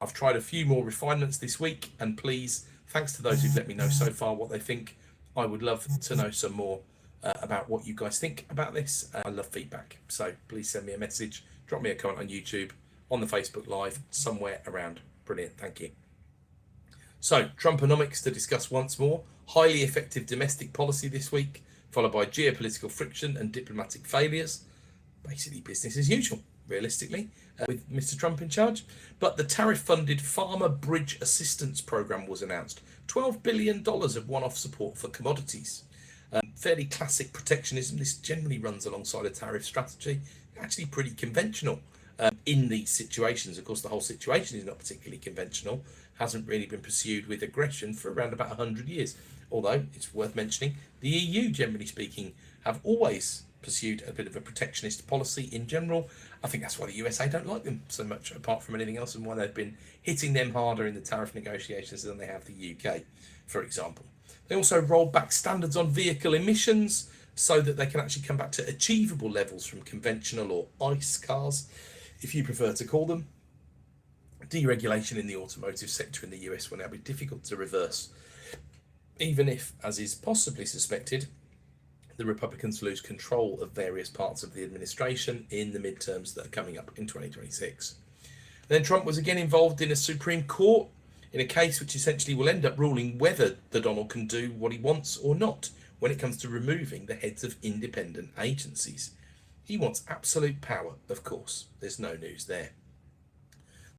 I've tried a few more refinements this week, and please, thanks to those who've let me know so far what they think. I would love to know some more about what you guys think about this. I love feedback, so please send me a message, drop me a comment on YouTube, on the Facebook Live, somewhere around. Brilliant, thank you. So, Trumponomics to discuss once more. Highly effective domestic policy this week, followed by geopolitical friction and diplomatic failures. Basically business as usual, realistically, with Mr. Trump in charge. But the tariff-funded Farmer Bridge Assistance Programme was announced. $12 billion of one-off support for commodities. Fairly classic protectionism. This generally runs alongside a tariff strategy. Actually pretty conventional in these situations. Of course, the whole situation is not particularly conventional. Hasn't really been pursued with aggression for around about 100 years. Although, it's worth mentioning, the EU, generally speaking, have always pursued a bit of a protectionist policy in general. I think that's why the USA don't like them so much, apart from anything else, and why they've been hitting them harder in the tariff negotiations than they have the UK, for example. They also rolled back standards on vehicle emissions so that they can actually come back to achievable levels from conventional or ICE cars, if you prefer to call them. Deregulation in the automotive sector in the US will now be difficult to reverse, even if, as is possibly suspected, the Republicans lose control of various parts of the administration in the midterms that are coming up in 2026. Then Trump was again involved in a Supreme Court in a case which essentially will end up ruling whether the Donald can do what he wants or not when it comes to removing the heads of independent agencies. He wants absolute power, of course. There's no news there.